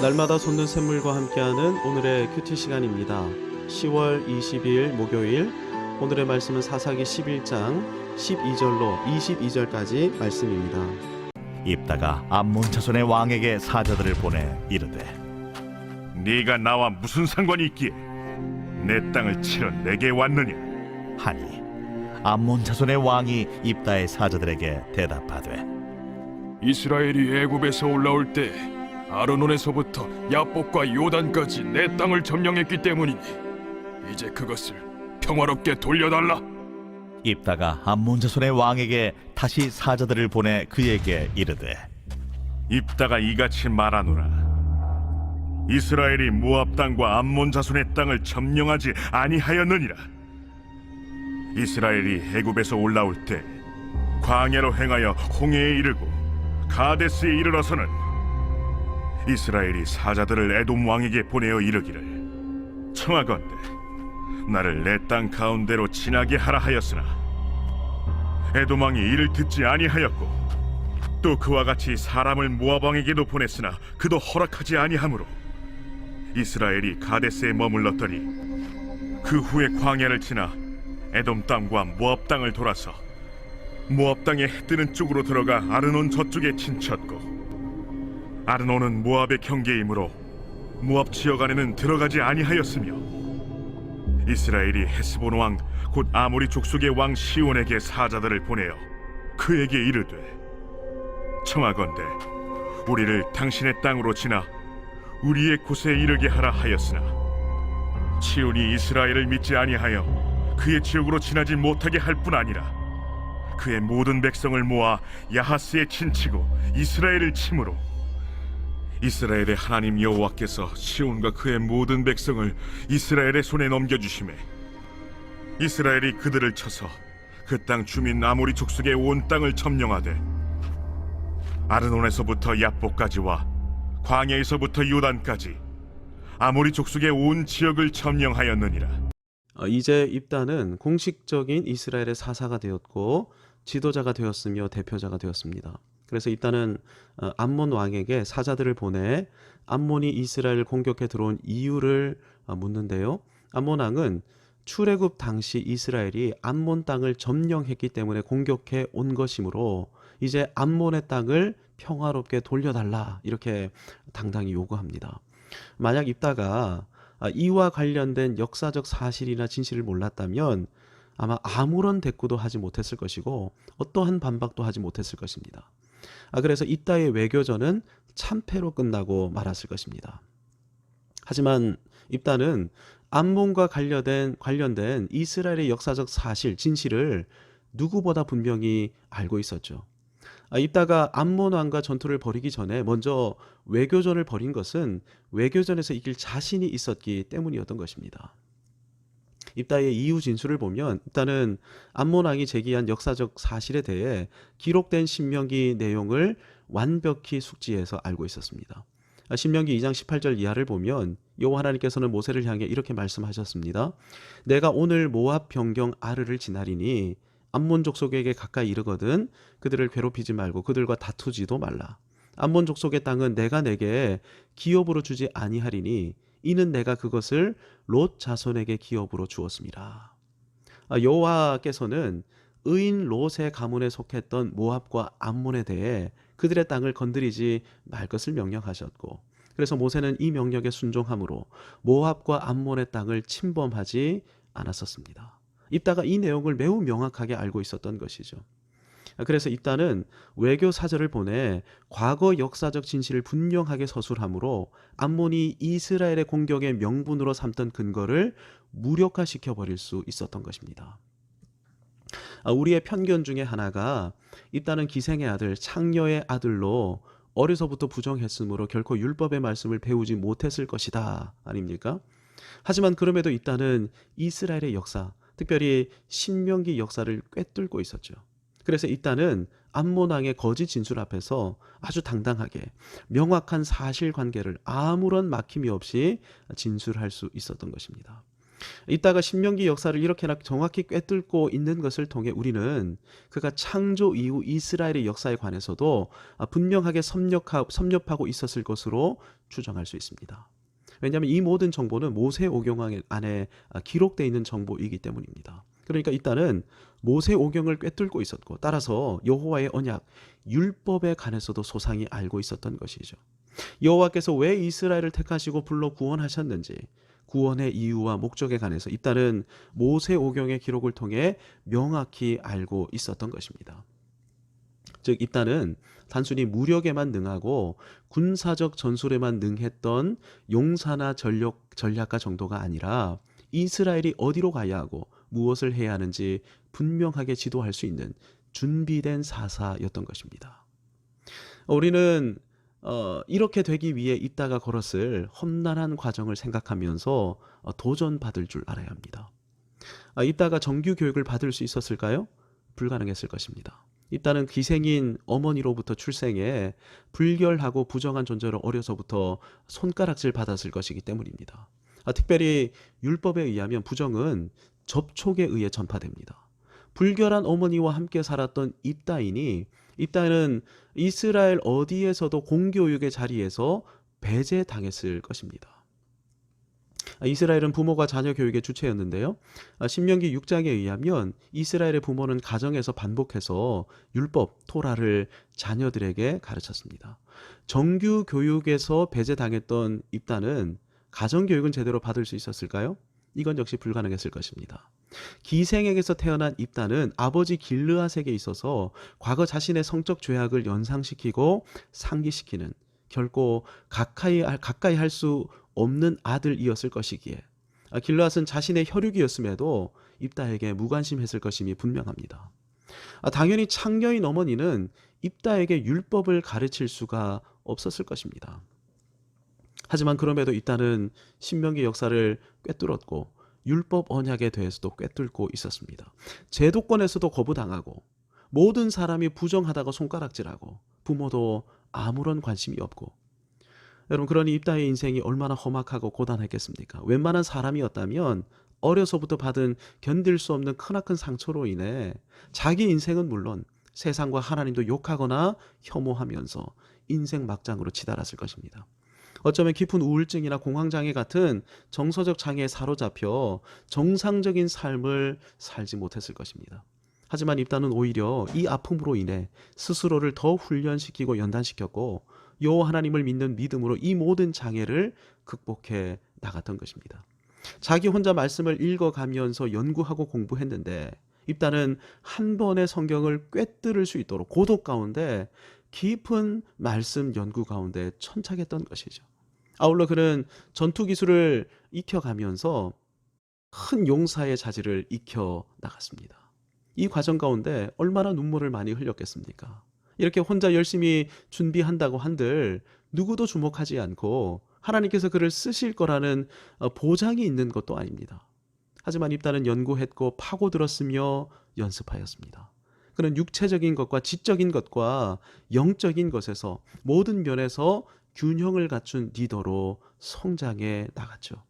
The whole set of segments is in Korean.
날마다 솟는 샘물과 함께하는 오늘의 큐티 시간입니다. 10월 22일 목요일, 오늘의 말씀은 사사기 11장 12절로 22절까지 말씀입니다. 입다가 암몬 자손의 왕에게 사자들을 보내 이르되, 네가 나와 무슨 상관이 있기에 내 땅을 치러 내게 왔느냐? 하니 암몬 자손의 왕이 입다의 사자들에게 대답하되, 이스라엘이 애굽에서 올라올 때 아르논에서부터 야복과 요단까지 내 땅을 점령했기 때문이니 이제 그것을 평화롭게 돌려달라. 입다가 암몬 자손의 왕에게 다시 사자들을 보내 그에게 이르되, 입다가 이같이 말하노라. 이스라엘이 모압 땅과 암몬 자손의 땅을 점령하지 아니하였느니라. 이스라엘이 애굽에서 올라올 때 광야로 행하여 홍해에 이르고 가데스에 이르러서는 이스라엘이 사자들을 에돔 왕에게 보내어 이르기를, 청하건대 나를 내 땅 가운데로 지나게 하라 하였으나 에돔 왕이 이를 듣지 아니하였고, 또 그와 같이 사람을 모압 왕에게도 보냈으나 그도 허락하지 아니하므로 이스라엘이 가데스에 머물렀더니 그 후에 광야를 지나 에돔 땅과 모압 땅을 돌아서 모압 땅의 해 뜨는 쪽으로 들어가 아르논 저쪽에 진쳤고, 아르논은 모압의 경계이므로 모압 지역 안에는 들어가지 아니하였으며, 이스라엘이 헤스본 왕 곧 아모리 족속의 왕 시온에게 사자들을 보내어 그에게 이르되, 청하건대 우리를 당신의 땅으로 지나 우리의 곳에 이르게 하라 하였으나 시온이 이스라엘을 믿지 아니하여 그의 지역으로 지나지 못하게 할 뿐 아니라 그의 모든 백성을 모아 야하스에 친치고 이스라엘을 침으로 이스라엘의 하나님 여호와께서 시온과 그의 모든 백성을 이스라엘의 손에 넘겨주시매, 이스라엘이 그들을 쳐서 그 땅 주민 아모리 족속의 온 땅을 점령하되 아르논에서부터 야복까지와 광야에서부터 요단까지 아모리 족속의 온 지역을 점령하였느니라. 이제 입다는 공식적인 이스라엘의 사사가 되었고 지도자가 되었으며 대표자가 되었습니다. 그래서 입다는 암몬 왕에게 사자들을 보내 암몬이 이스라엘을 공격해 들어온 이유를 묻는데요. 암몬 왕은 출애굽 당시 이스라엘이 암몬 땅을 점령했기 때문에 공격해 온 것이므로 이제 암몬의 땅을 평화롭게 돌려달라, 이렇게 당당히 요구합니다. 만약 입다가 이와 관련된 역사적 사실이나 진실을 몰랐다면 아마 아무런 대꾸도 하지 못했을 것이고 어떠한 반박도 하지 못했을 것입니다. 그래서 입다의 외교전은 참패로 끝나고 말았을 것입니다. 하지만 입다는 암몬과 관련된 이스라엘의 역사적 사실, 진실을 누구보다 분명히 알고 있었죠. 입다가 암몬 왕과 전투를 벌이기 전에 먼저 외교전을 벌인 것은 외교전에서 이길 자신이 있었기 때문이었던 것입니다. 입다의 이유 진술을 보면 입다는 암몬 왕이 제기한 역사적 사실에 대해 기록된 신명기 내용을 완벽히 숙지해서 알고 있었습니다. 신명기 2장 18절 이하를 보면 여호와 하나님께서는 모세를 향해 이렇게 말씀하셨습니다. 내가 오늘 모압 변경 아르를 지나리니 암몬 족속에게 가까이 이르거든 그들을 괴롭히지 말고 그들과 다투지도 말라. 암몬 족속의 땅은 내가 내게 기업으로 주지 아니하리니 이는 내가 그것을 롯 자손에게 기업으로 주었습니다. 여호와께서는 의인 롯의 가문에 속했던 모압과 암몬에 대해 그들의 땅을 건드리지 말 것을 명령하셨고, 그래서 모세는 이 명령에 순종함으로 모압과 암몬의 땅을 침범하지 않았었습니다. 입다가 이 내용을 매우 명확하게 알고 있었던 것이죠. 그래서 입다는 외교 사절을 보내 과거 역사적 진실을 분명하게 서술함으로 암몬이 이스라엘의 공격의 명분으로 삼던 근거를 무력화시켜 버릴 수 있었던 것입니다. 우리의 편견 중에 하나가 입다는 기생의 아들, 창녀의 아들로 어려서부터 부정했으므로 결코 율법의 말씀을 배우지 못했을 것이다, 아닙니까? 하지만 그럼에도 입다는 이스라엘의 역사, 특별히 신명기 역사를 꿰뚫고 있었죠. 그래서 입다는 암몬 왕의 거짓 진술 앞에서 아주 당당하게 명확한 사실관계를 아무런 막힘이 없이 진술할 수 있었던 것입니다. 이따가 신명기 역사를 이렇게나 정확히 꿰뚫고 있는 것을 통해 우리는 그가 창조 이후 이스라엘의 역사에 관해서도 분명하게 섭렵하고 있었을 것으로 추정할 수 있습니다. 왜냐하면 이 모든 정보는 모세오경 안에 기록되어 있는 정보이기 때문입니다. 그러니까 이따는 모세오경을 꿰뚫고 있었고, 따라서 여호와의 언약, 율법에 관해서도 소상히 알고 있었던 것이죠. 여호와께서 왜 이스라엘을 택하시고 불러 구원하셨는지, 구원의 이유와 목적에 관해서 이따는 모세오경의 기록을 통해 명확히 알고 있었던 것입니다. 즉 이따는 단순히 무력에만 능하고 군사적 전술에만 능했던 용사나 전략가 정도가 아니라 이스라엘이 어디로 가야 하고 무엇을 해야 하는지 분명하게 지도할 수 있는 준비된 사사였던 것입니다. 우리는 이렇게 되기 위해 이따가 걸었을 험난한 과정을 생각하면서 도전받을 줄 알아야 합니다. 이따가 정규 교육을 받을 수 있었을까요? 불가능했을 것입니다. 이따는 기생인 어머니로부터 출생해 불결하고 부정한 존재로 어려서부터 손가락질 받았을 것이기 때문입니다. 특별히 율법에 의하면 부정은 접촉에 의해 전파됩니다. 불결한 어머니와 함께 살았던 입다는 이스라엘 어디에서도 공교육의 자리에서 배제당했을 것입니다. 이스라엘은 부모가 자녀 교육의 주체였는데요. 신명기 6장에 의하면 이스라엘의 부모는 가정에서 반복해서 율법, 토라를 자녀들에게 가르쳤습니다. 정규 교육에서 배제당했던 입다는 가정 교육은 제대로 받을 수 있었을까요? 이건 역시 불가능했을 것입니다. 기생에게서 태어난 입다는 아버지 길르앗에게 있어서 과거 자신의 성적 죄악을 연상시키고 상기시키는, 결코 가까이 할 수 없는 아들이었을 것이기에 길르앗은 자신의 혈육이었음에도 입다에게 무관심했을 것임이 분명합니다. 당연히 창녀인 어머니는 입다에게 율법을 가르칠 수가 없었을 것입니다. 하지만 그럼에도 입다는 신명기 역사를 꿰뚫었고 율법 언약에 대해서도 꿰뚫고 있었습니다. 제도권에서도 거부당하고 모든 사람이 부정하다고 손가락질하고 부모도 아무런 관심이 없고, 여러분 그러니 입다의 인생이 얼마나 험악하고 고단했겠습니까? 웬만한 사람이었다면 어려서부터 받은 견딜 수 없는 크나큰 상처로 인해 자기 인생은 물론 세상과 하나님도 욕하거나 혐오하면서 인생 막장으로 치달았을 것입니다. 어쩌면 깊은 우울증이나 공황장애 같은 정서적 장애에 사로잡혀 정상적인 삶을 살지 못했을 것입니다. 하지만 입다는 오히려 이 아픔으로 인해 스스로를 더 훈련시키고 연단시켰고 여호와 하나님을 믿는 믿음으로 이 모든 장애를 극복해 나갔던 것입니다. 자기 혼자 말씀을 읽어가면서 연구하고 공부했는데 입다는 한 번의 성경을 꿰뚫을 수 있도록 고독 가운데 깊은 말씀 연구 가운데 천착했던 것이죠. 아울러 그는 전투 기술을 익혀가면서 큰 용사의 자질을 익혀 나갔습니다. 이 과정 가운데 얼마나 눈물을 많이 흘렸겠습니까? 이렇게 혼자 열심히 준비한다고 한들 누구도 주목하지 않고 하나님께서 그를 쓰실 거라는 보장이 있는 것도 아닙니다. 하지만 입다는 연구했고 파고들었으며 연습하였습니다. 그는 육체적인 것과 지적인 것과 영적인 것에서 모든 면에서 균형을 갖춘 리더로 성장해 나갔죠.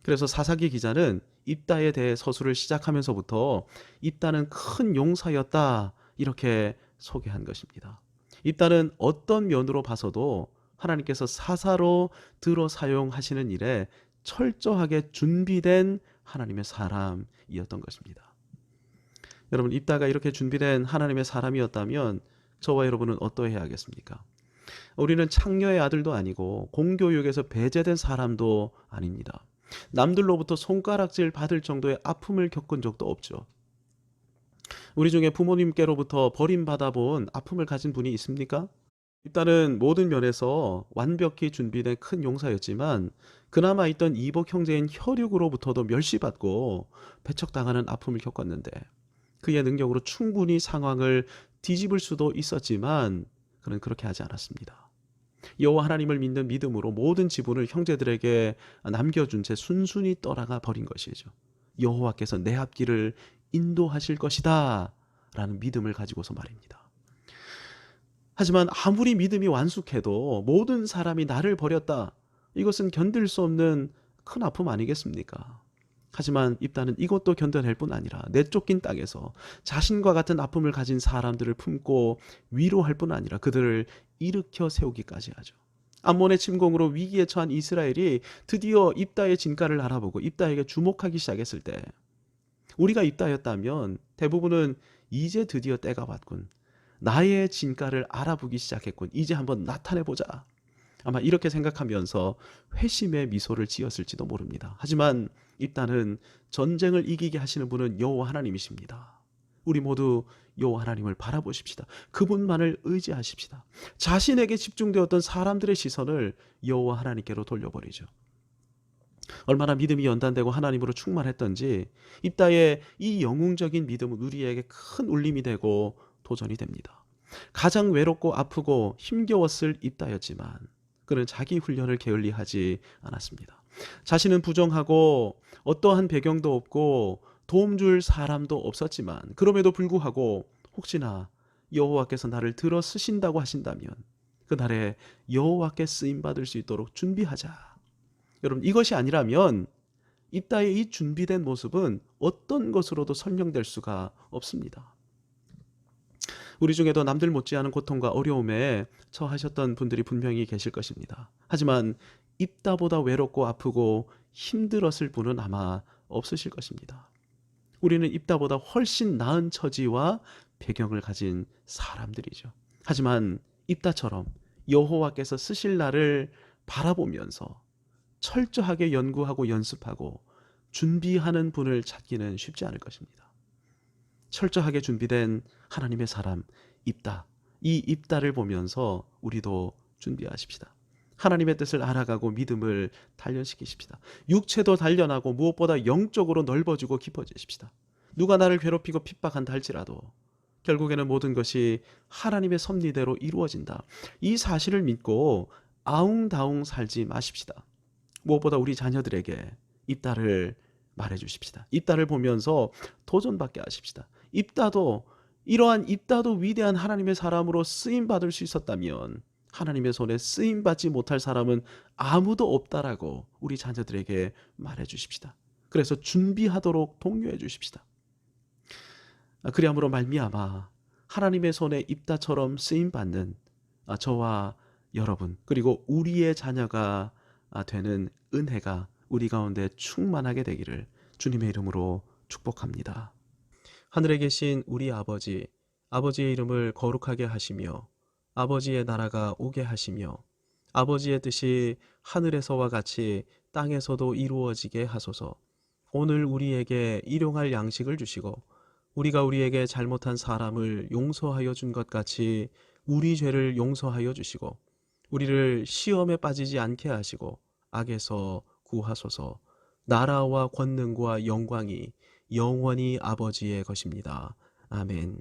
그래서 사사기 기자는 입다에 대해 서술을 시작하면서부터 입다는 큰 용사였다 이렇게 소개한 것입니다. 입다는 어떤 면으로 봐서도 하나님께서 사사로 들어 사용하시는 일에 철저하게 준비된 하나님의 사람이었던 것입니다. 여러분 입다가 이렇게 준비된 하나님의 사람이었다면 저와 여러분은 어떠해야 하겠습니까? 우리는 창녀의 아들도 아니고 공교육에서 배제된 사람도 아닙니다. 남들로부터 손가락질 받을 정도의 아픔을 겪은 적도 없죠. 우리 중에 부모님께로부터 버림받아 본 아픔을 가진 분이 있습니까? 입다는 모든 면에서 완벽히 준비된 큰 용사였지만 그나마 있던 이복 형제인 혈육으로부터도 멸시받고 배척당하는 아픔을 겪었는데 그의 능력으로 충분히 상황을 뒤집을 수도 있었지만 그는 그렇게 하지 않았습니다. 여호와 하나님을 믿는 믿음으로 모든 지분을 형제들에게 남겨준 채 순순히 떠나가 버린 것이죠. 여호와께서 내 앞길을 인도하실 것이다 라는 믿음을 가지고서 말입니다. 하지만 아무리 믿음이 완숙해도 모든 사람이 나를 버렸다, 이것은 견딜 수 없는 큰 아픔 아니겠습니까? 하지만 입다는 이것도 견뎌낼 뿐 아니라 내쫓긴 땅에서 자신과 같은 아픔을 가진 사람들을 품고 위로할 뿐 아니라 그들을 일으켜 세우기까지 하죠. 암몬의 침공으로 위기에 처한 이스라엘이 드디어 입다의 진가를 알아보고 입다에게 주목하기 시작했을 때 우리가 입다였다면 대부분은 이제 드디어 때가 왔군. 나의 진가를 알아보기 시작했군. 이제 한번 나타내보자. 아마 이렇게 생각하면서 회심의 미소를 지었을지도 모릅니다. 하지만 입다는 전쟁을 이기게 하시는 분은 여호와 하나님이십니다. 우리 모두 여호와 하나님을 바라보십시다. 그분만을 의지하십시다. 자신에게 집중되었던 사람들의 시선을 여호와 하나님께로 돌려버리죠. 얼마나 믿음이 연단되고 하나님으로 충만했던지 입다의 이 영웅적인 믿음은 우리에게 큰 울림이 되고 도전이 됩니다. 가장 외롭고 아프고 힘겨웠을 입다였지만 그는 자기 훈련을 게을리하지 않았습니다. 자신은 부정하고 어떠한 배경도 없고 도움 줄 사람도 없었지만 그럼에도 불구하고 혹시나 여호와께서 나를 들어 쓰신다고 하신다면 그날에 여호와께 쓰임 받을 수 있도록 준비하자. 여러분, 이것이 아니라면 입다의 이 준비된 모습은 어떤 것으로도 설명될 수가 없습니다. 우리 중에도 남들 못지않은 고통과 어려움에 처하셨던 분들이 분명히 계실 것입니다. 하지만 입다보다 외롭고 아프고 힘들었을 분은 아마 없으실 것입니다. 우리는 입다보다 훨씬 나은 처지와 배경을 가진 사람들이죠. 하지만 입다처럼 여호와께서 쓰실 날을 바라보면서 철저하게 연구하고 연습하고 준비하는 분을 찾기는 쉽지 않을 것입니다. 철저하게 준비된 하나님의 사람 입다, 이 입다를 보면서 우리도 준비하십시다. 하나님의 뜻을 알아가고 믿음을 단련시키십시다. 육체도 단련하고 무엇보다 영적으로 넓어지고 깊어지십시다. 누가 나를 괴롭히고 핍박한다 할지라도 결국에는 모든 것이 하나님의 섭리대로 이루어진다. 이 사실을 믿고 아웅다웅 살지 마십시다. 무엇보다 우리 자녀들에게 입다를 말해주십시다. 입다를 보면서 도전받게 하십시다. 이러한 입다도 위대한 하나님의 사람으로 쓰임받을 수 있었다면 하나님의 손에 쓰임받지 못할 사람은 아무도 없다라고 우리 자녀들에게 말해주십시다. 그래서 준비하도록 독려해 주십시다. 그리함으로 말미암아 하나님의 손에 입다처럼 쓰임받는 저와 여러분 그리고 우리의 자녀가 되는 은혜가 우리 가운데 충만하게 되기를 주님의 이름으로 축복합니다. 하늘에 계신 우리 아버지, 아버지의 이름을 거룩하게 하시며 아버지의 나라가 오게 하시며 아버지의 뜻이 하늘에서와 같이 땅에서도 이루어지게 하소서. 오늘 우리에게 일용할 양식을 주시고 우리가 우리에게 잘못한 사람을 용서하여 준 것 같이 우리 죄를 용서하여 주시고 우리를 시험에 빠지지 않게 하시고 악에서 구하소서. 나라와 권능과 영광이 영원히 아버지의 것입니다. 아멘.